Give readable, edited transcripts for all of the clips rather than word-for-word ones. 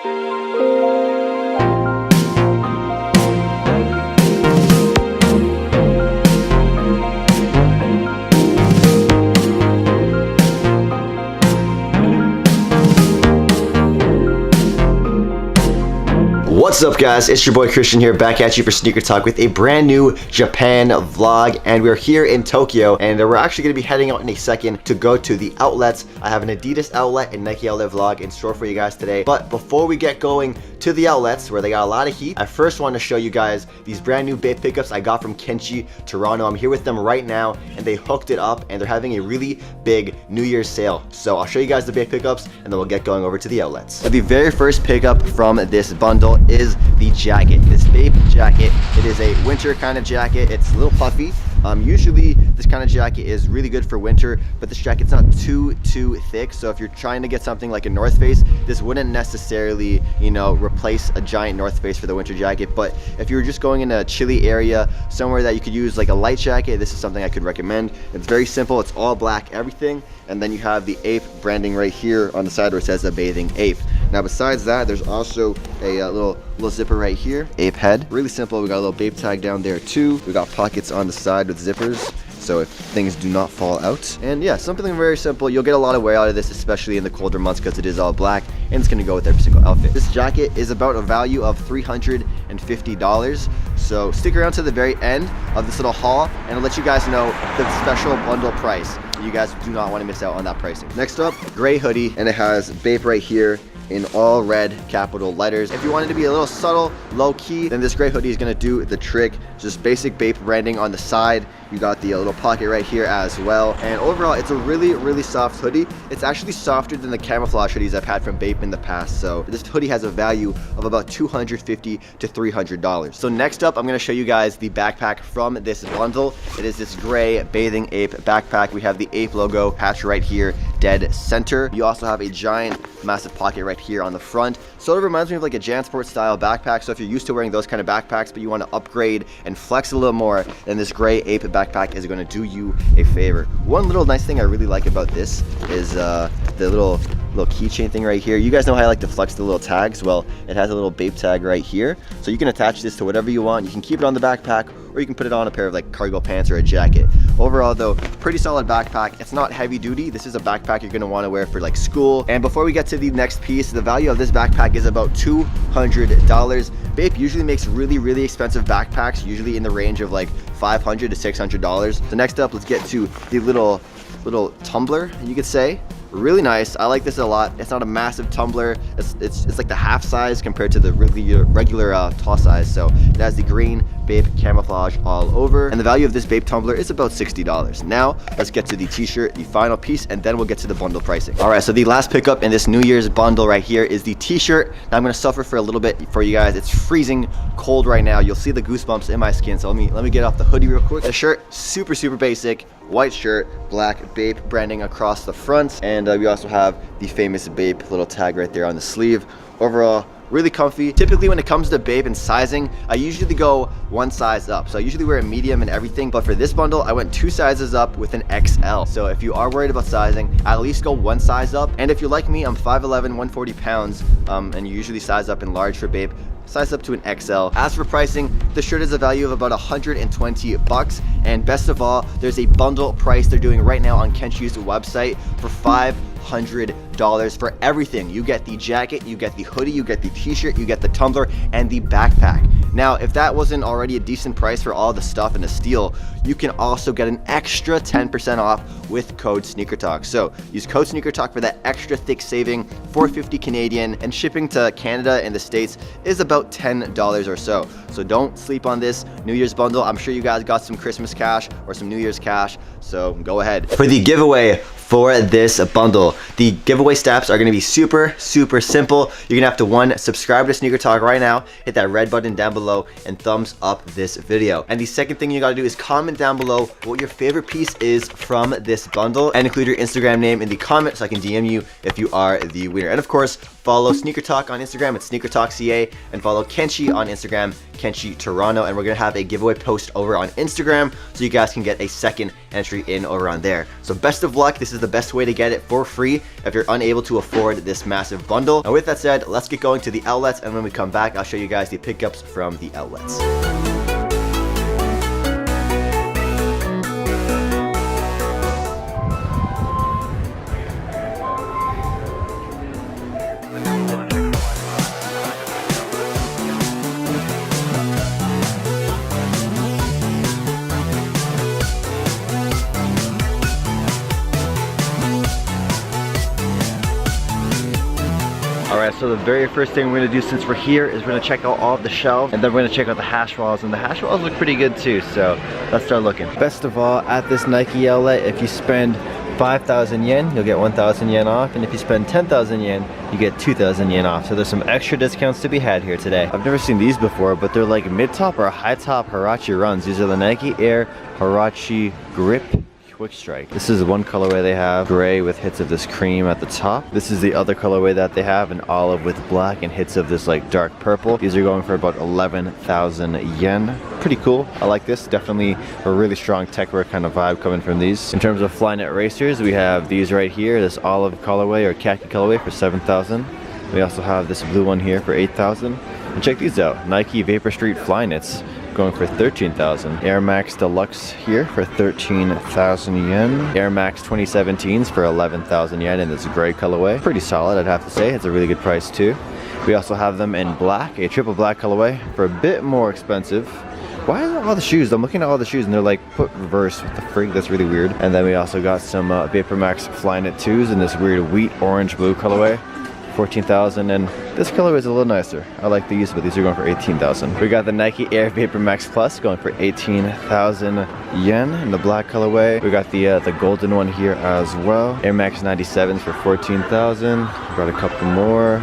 What's up guys, it's your boy Christian here, back at you for Sneaker Talk with a brand new Japan vlog. And we're here in Tokyo, and we're actually going to be heading out in a second to go to the outlets. I have an Adidas outlet and Nike outlet vlog in store for you guys today. But before we get going to the outlets where they got a lot of heat, I first want to show you guys these brand new Bape pickups I got from Kenchi Toronto. I'm here with them right now, and they hooked it up, and they're having a really big New Year's sale. So I'll show you guys the Bape pickups, and then we'll get going over to the outlets. So the very first pickup from this bundle is the jacket, this Bape jacket. It is a winter kind of jacket. It's a little puffy. Usually this kind of jacket is really good for winter, but this jacket's not too thick. So if you're trying to get something like a North Face, this wouldn't necessarily, you know, replace a giant North Face for the winter jacket. But if you're just going in a chilly area, somewhere that you could use like a light jacket, this is something I could recommend. It's very simple. It's all black, everything. And then you have the Ape branding right here on the side where it says a bathing ape. Now besides that, there's also a little zipper right here, ape head. Really simple. We got a little Bape tag down there too. We got pockets on the side with zippers, so if things do not fall out. And yeah, something very simple. You'll get a lot of wear out of this, especially in the colder months, because it is all black and it's going to go with every single outfit. This jacket is about a value of $350, so stick around to the very end of this little haul and I'll let you guys know the special bundle price. You guys do not want to miss out on that pricing. Next up, gray hoodie, and it has Bape right here in all red capital letters. If you wanted to be a little subtle, low key, then this gray hoodie is gonna do the trick. Just basic Bape branding on the side. You got the little pocket right here as well. And overall, it's a really soft hoodie. It's actually softer than the camouflage hoodies I've had from Bape in the past. So this hoodie has a value of about $250 to $300. So next up, I'm gonna show you guys the backpack from this bundle. It is this gray bathing ape backpack. We have the ape logo patch right here, dead center. You also have a giant, massive pocket right here on the front. Sort of reminds me of like a JanSport style backpack. So if you're used to wearing those kind of backpacks, but you want to upgrade and flex a little more, then this gray ape backpack is going to do you a favor. One little nice thing I really like about this is the little keychain thing right here. You guys know how I like to flex the little tags? Well, it has a little Bape tag right here, so you can attach this to whatever you want. You can keep it on the backpack, or you can put it on a pair of like cargo pants or a jacket. Overall though, pretty solid backpack. It's not heavy duty. This is a backpack you're going to want to wear for like school. And before we get to the next piece, the value of this backpack is about $200. Bape usually makes really expensive backpacks, usually in the range of like $500 to $600. So next up, let's get to the little tumbler, you could say. Really nice. I like this a lot. It's not a massive tumbler. It's like the half size compared to the regular tall size. So it has the green Bape camouflage all over, and the value of this Bape tumbler is about $60. Now let's get to the t-shirt, the final piece, and then we'll get to the bundle pricing. All right, so the last pickup in this New Year's bundle right here is the t-shirt. Now I'm going to suffer for a little bit for you guys. It's freezing cold right now. You'll see the goosebumps in my skin, so let me get off the hoodie real quick. The shirt, super basic, white shirt, black Bape branding across the front, and we also have the famous Bape little tag right there on the sleeve. Overall, really comfy. Typically when it comes to Bape and sizing, I usually go one size up. So I usually wear a medium and everything, but for this bundle, I went 2 sizes up with an XL. So if you are worried about sizing, at least go 1 size up. And if you're like me, I'm 5'11", 140 pounds, and you usually size up in large for Bape, size up to an XL. As for pricing, the shirt is a value of about $120, and best of all, there's a bundle price they're doing right now on Kenchi's website for $500 for everything. You get the jacket, you get the hoodie, you get the t-shirt, you get the tumbler, and the backpack. Now, if that wasn't already a decent price for all the stuff and the steal, you can also get an extra 10% off with code SneakerTalk. So use code SneakerTalk for that extra thick saving, $450 Canadian, and shipping to Canada and the States is about $10 or so. So don't sleep on this New Year's bundle. I'm sure you guys got some Christmas cash or some New Year's cash, so go ahead. For the giveaway for this bundle, the giveaway steps are going to be super simple. You're gonna have to, 1, subscribe to SneakerTalk right now, hit that red button down below, and thumbs up this video. And the second thing you gotta do is comment down below what your favorite piece is from this bundle, and include your Instagram name in the comment so I can DM you if you are the winner. And of course, Follow SneakerTalk on Instagram at SneakerTalkCA, and follow Kenshi on Instagram, Kenshi Toronto, and we're gonna have a giveaway post over on Instagram so you guys can get a second entry in over on there. So best of luck. This is the best way to get it for free if you're unable to afford this massive bundle. And with that said, let's get going to the outlets, and when we come back, I'll show you guys the pickups from the outlets. Alright, so the very first thing we're going to do since we're here is we're going to check out all of the shelves, and then we're going to check out the hash walls, and the hash walls look pretty good too, so let's start looking. Best of all, at this Nike outlet, if you spend 5,000 yen, you'll get 1,000 yen off, and if you spend 10,000 yen, you get 2,000 yen off. So there's some extra discounts to be had here today. I've never seen these before, but they're like mid-top or high-top Huarache runs. These are the Nike Air Huarache Grip Quick Strike. This is one colorway they have, gray with hits of this cream at the top. This is the other colorway that they have, an olive with black and hits of this like dark purple. These are going for about 11,000 yen. Pretty cool. I like this. Definitely a really strong tech wear kind of vibe coming from these. In terms of Flyknit racers, we have these right here, this olive colorway or khaki colorway for 7,000. We also have this blue one here for 8,000. And check these out, Nike Vapor Street Flyknits, going for 13,000. Air Max Deluxe here for 13,000 yen. Air Max 2017s for 11,000 yen in this gray colorway. Pretty solid, I'd have to say. It's a really good price too. We also have them in black, a triple black colorway for a bit more expensive. Why is all the shoes? I'm looking at all the shoes and they're like put reverse. What the frig? That's really weird. And then we also got some Vapor Max Flyknit 2s in this weird wheat orange blue colorway. 14,000, and this color is a little nicer. I like these, but these are going for 18,000. We got the Nike Air Vapor Max Plus going for 18,000 yen in the black colorway. We got the golden one here as well. Air Max 97s for 14,000. Got a couple more.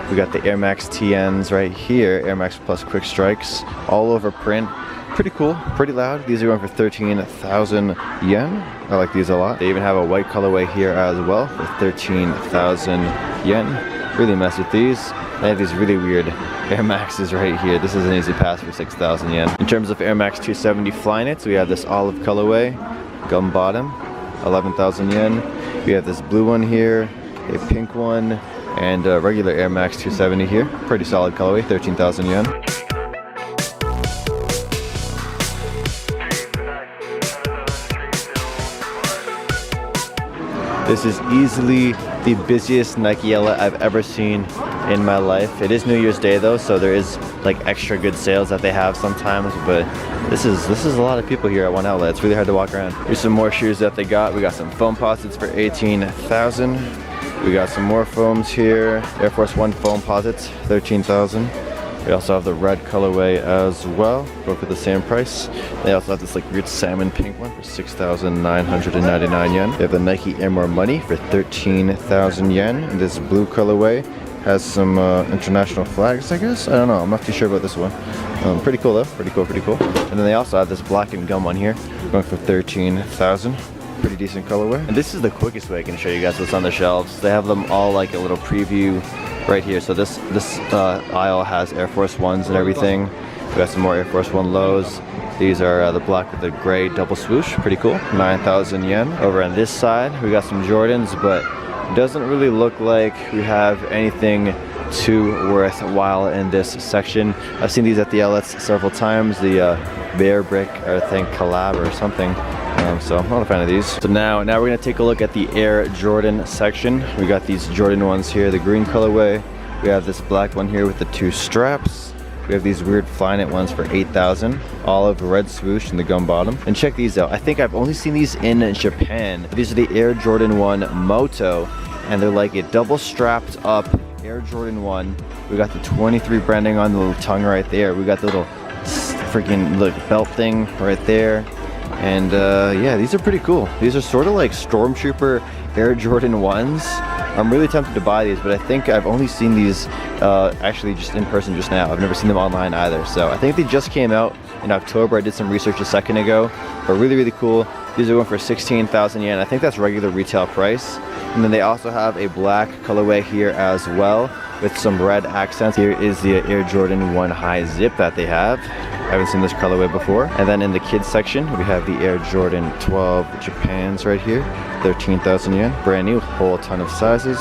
We got the Air Max TNs right here, Air Max Plus Quick Strikes, all over print. Pretty cool, pretty loud. These are going for 13,000 yen. I like these a lot. They even have a white colorway here as well for 13,000 yen. Really mess with these. They have these really weird Air Maxes right here. This is an easy pass for 6,000 yen. In terms of Air Max 270 Flyknits, we have this olive colorway, gum bottom, 11,000 yen. We have this blue one here, a pink one, and a regular Air Max 270 here. Pretty solid colorway, 13,000 yen. This is easily the busiest Nike outlet I've ever seen in my life. It is New Year's Day though, so there is like extra good sales that they have sometimes, but this is a lot of people here at one outlet. It's really hard to walk around. Here's some more shoes that they got. We got some foam posits for 18,000. We got some more foams here. Air Force One foam posits, 13,000. We also have the red colorway as well, go for the same price. They also have this like weird salmon pink one for 6,999 yen. They have the Nike Air More Money for 13,000 yen. And this blue colorway has some international flags, I guess. I don't know, I'm not too sure about this one. Pretty cool though, pretty cool, pretty cool. And then they also have this black and gum one here, going for 13,000. Pretty decent colorway. And this is the quickest way I can show you guys what's on the shelves. They have them all like a little preview right here. So this aisle has Air Force Ones and everything. We got some more Air Force One lows. These are the black with the gray double swoosh. Pretty cool. 9,000 yen. Over on this side, we got some Jordans, but it doesn't really look like we have anything too worthwhile in this section. I've seen these at the outlets several times. The Bear Brick, or I think collab or something. So I'm not a fan of these. So now we're gonna take a look at the Air Jordan section. We got these Jordan ones here, the green colorway. We have this black one here with the two straps. We have these weird Flyknit ones for 8,000. Olive red swoosh in the gum bottom. And check these out. I think I've only seen these in Japan. These are the Air Jordan 1 Moto, and they're like a double strapped up Air Jordan 1. We got the 23 branding on the little tongue right there. We got the little freaking belt thing right there. And yeah, these are pretty cool. These are sort of like Stormtrooper Air Jordan 1s, I'm really tempted to buy these, but I think I've only seen these actually just in person just now. I've never seen them online either. So I think they just came out in October. I did some research a second ago, but really, really cool. These are going for 16,000 yen. I think that's regular retail price. And then they also have a black colorway here as well with some red accents. Here is the Air Jordan 1 high zip that they have. I haven't seen this colorway before. And then in the kids section, we have the Air Jordan 12 Japans right here. 13,000 yen. Brand new, whole ton of sizes.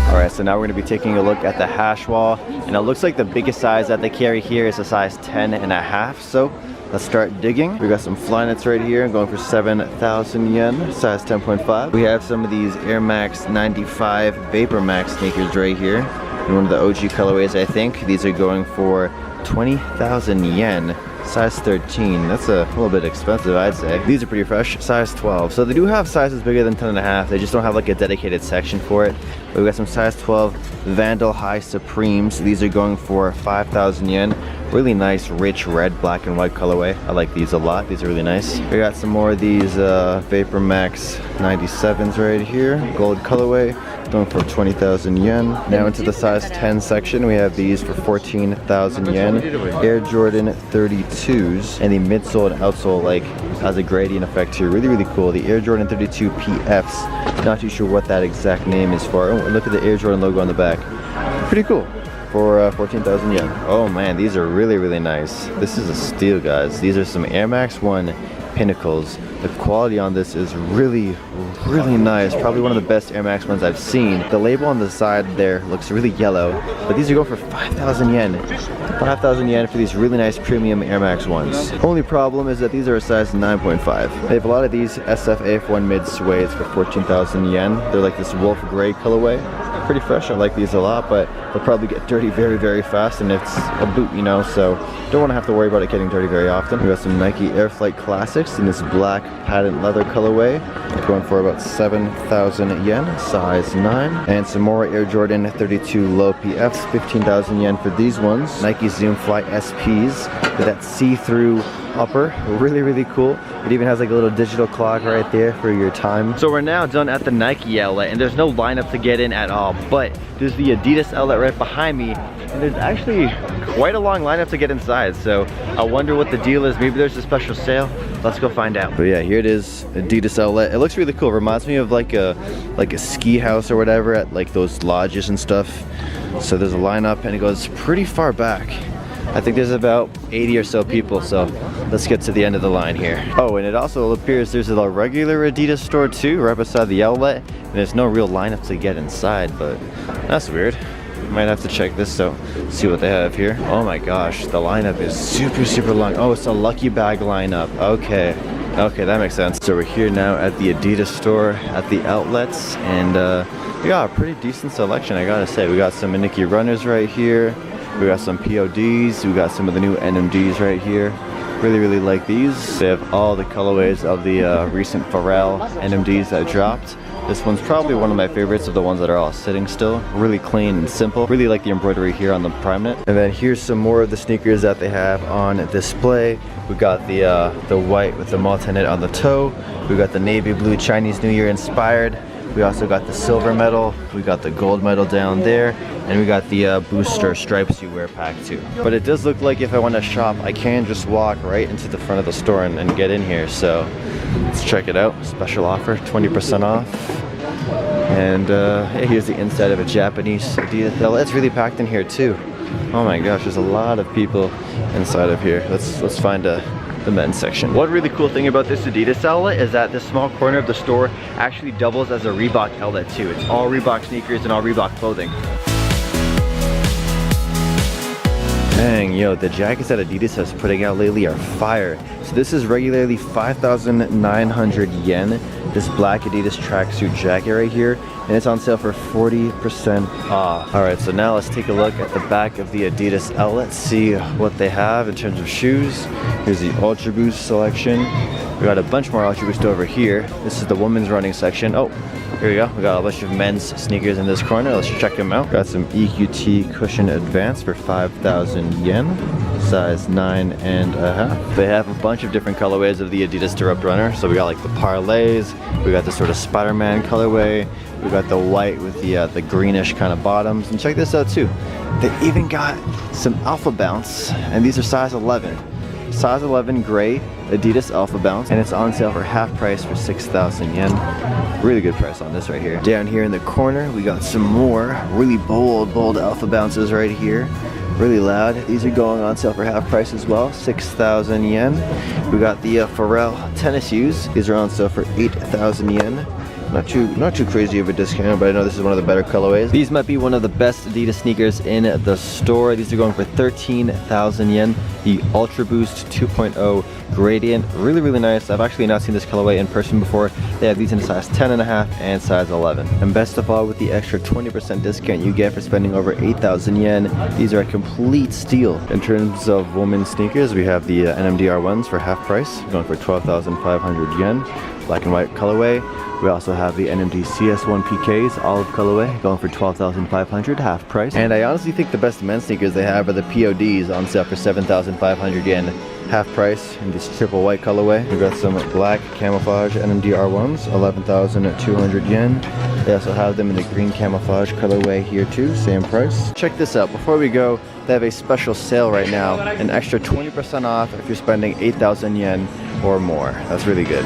Alright, so now we're going to be taking a look at the hash wall, and it looks like the biggest size that they carry here is a size 10.5, so let's start digging. We got some Flyknits right here going for 7,000 yen, size 10.5. We have some of these Air Max 95 Vapor Max sneakers right here in one of the OG colorways, I think. These are going for 20,000 yen. Size 13, that's a little bit expensive, I'd say. These are pretty fresh, size 12. So they do have sizes bigger than 10.5, they just don't have like a dedicated section for it. But we got some size 12 Vandal High Supremes. These are going for 5,000 yen. Really nice, rich red, black, and white colorway. I like these a lot, these are really nice. We got some more of these Vapor Max 97s right here, gold colorway. Going for 20,000 yen. Now into the size 10 section, we have these for 14,000 yen. Air Jordan 32s, and the midsole and outsole like has a gradient effect here. Really, really cool. The Air Jordan 32 PFs. Not too sure what that exact name is for. Oh, look at the Air Jordan logo on the back. Pretty cool. For 14,000 yen. Oh man, these are really, really nice. This is a steal, guys. These are some Air Max 1 Pinnacles. The quality on this is really, really nice. Probably one of the best Air Max ones I've seen. The label on the side there looks really yellow, but these are going for 5,000 yen. 5,000 yen for these really nice premium Air Max ones. Only problem is that these are a size 9.5. They have a lot of these SFAF1 mid suedes for 14,000 yen. They're like this wolf gray colorway. Pretty fresh, I like these a lot, but they'll probably get dirty very, very fast, and it's a boot, you know, so don't want to have to worry about it getting dirty very often. We got some Nike Airflight Classics in this black patent leather colorway, going for about 7,000 yen, size 9. And some more Air Jordan 32 low PFs, 15,000 yen for these ones. Nike Zoom Fly SPs with that see-through upper, really, really cool. It even has like a little digital clock right there for your time. So we're now done at the Nike outlet, and there's no lineup to get in at all, but there's the Adidas outlet right behind me, and there's actually quite a long lineup to get inside. So I wonder what the deal is. Maybe there's a special sale. Let's go find out. But yeah, here it is, Adidas outlet. It looks really cool. It reminds me of like a ski house or whatever at like those lodges and stuff. So there's a lineup, and it goes pretty far back. I think there's about 80 or so people, so let's get to the end of the line here. Oh, and it also appears there's a regular Adidas store too, right beside the outlet, and there's no real lineup to get inside, but that's weird. Might have to check this out, see what they have here. Oh my gosh, the lineup is super, super long. Oh, it's a Lucky Bag lineup. Okay, that makes sense. So we're here now at the Adidas store at the outlets, and we got a pretty decent selection, I gotta say. We got some Nike runners right here. We got some PODs, we got some of the new NMDs right here. Really, really like these. They have all the colorways of the recent Pharrell NMDs that dropped. This one's probably one of my favorites of the ones that are all sitting still. Really clean and simple. Really like the embroidery here on the prime knit. And then here's some more of the sneakers that they have on display. We got the white with the multi-knit on the toe. We got the navy blue Chinese New Year inspired. We also got the silver medal, we got the gold medal down there, and we got the booster stripes you wear pack too. But it does look like if I want to shop, I can just walk right into the front of the store and get in here. So let's check it out. Special offer, 20% off. And here's the inside of a Japanese Adidas. It's really packed in here too. Oh my gosh, there's a lot of people inside of here. Let's find the men's section. One really cool thing about this Adidas outlet is that this small corner of the store actually doubles as a Reebok outlet too. It's all Reebok sneakers and all Reebok clothing. Dang, yo, the jackets that Adidas has putting out lately are fire. So this is regularly 5,900 yen. This black Adidas tracksuit jacket right here, and it's on sale for 40% off. All right, so now let's take a look at the back of the Adidas outlet, see what they have in terms of shoes. Here's the ultraBOOST selection. We got a bunch more ultraBOOST over here. This is the women's running section. Oh, here we go. We got a bunch of men's sneakers in this corner. Let's check them out. Got some EQT Cushion Advance for 5,000 yen, size 9.5. They have a bunch of different colorways of the Adidas Direct Runner. So we got like the parlays, we got the sort of Spider-Man colorway, we got the white with the greenish kind of bottoms. And check this out too. They even got some Alpha Bounce, and these are size 11. Size 11 gray Adidas Alpha Bounce, and it's on sale for half price for 6,000 yen. Really good price on this right here. Down here in the corner, we got some more really bold Alpha Bounces right here. Really loud. These are going on sale for half price as well, 6,000 yen. We got the Pharrell tennis shoes. These are on sale for 8,000 yen. Not too crazy of a discount, but I know this is one of the better colorways. These might be one of the best Adidas sneakers in the store. These are going for 13,000 yen. The ultraBOOST 2.0 Gradient, really nice. I've actually not seen this colorway in person before. They have these in size 10.5 and size 11. And best of all, with the extra 20% discount you get for spending over 8,000 yen, these are a complete steal. In terms of women's sneakers, we have the NMDR ones for half price, going for 12,500 yen, black and white colorway. We also have the NMD CS1 PKs, olive colorway, going for 12,500, half price. And I honestly think the best men's sneakers they have are the PODs, on sale for 7,500 yen, half price, in this triple white colorway. We got some black camouflage NMDR ones, 11,200 yen. They also have them in the green camouflage colorway here too, same price. Check this out, before we go, they have a special sale right now, an extra 20% off if you're spending 8,000 yen or more. That's really good.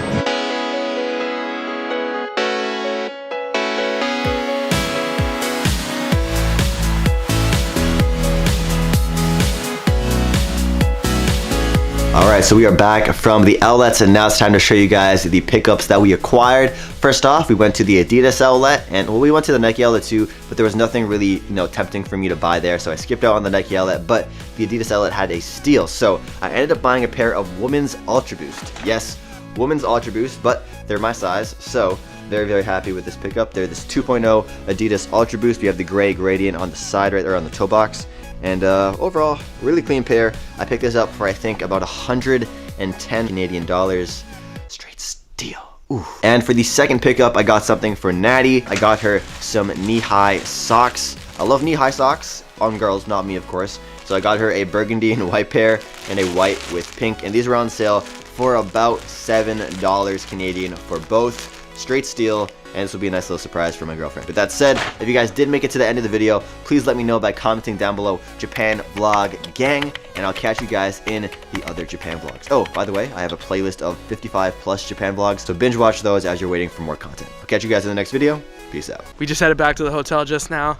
Alright, so we are back from the outlets, and now it's time to show you guys the pickups that we acquired. First off, we went to the Adidas outlet, and well, we went to the Nike outlet too, but there was nothing really, tempting for me to buy there, so I skipped out on the Nike outlet, but the Adidas outlet had a steal. So I ended up buying a pair of women's ultraBOOST. Yes, women's ultraBOOST, but they're my size, so very happy with this pickup. They're this 2.0 Adidas ultraBOOST. We have the gray gradient on the side right there on the toe box. And overall, really clean pair. I picked this up for I think about 110 Canadian dollars. Straight steal. Ooh. And for the second pickup, I got something for Natty. I got her some knee-high socks. I love knee-high socks on girls, not me of course. So I got her a burgundy and white pair and a white with pink. And these were on sale for about $7 Canadian for both. Straight steal. And this will be a nice little surprise for my girlfriend. With that said, if you guys did make it to the end of the video, please let me know by commenting down below, Japan Vlog Gang, and I'll catch you guys in the other Japan vlogs. Oh, by the way, I have a playlist of 55+ Japan vlogs, so binge watch those as you're waiting for more content. I'll catch you guys in the next video. Peace out. We just headed back to the hotel just now.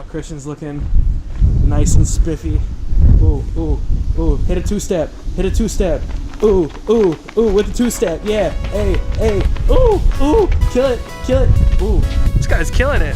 Christian's looking nice and spiffy. Ooh, hit a two-step, Ooh, with the two-step, yeah, hey, ooh, kill it, ooh. This guy's killing it.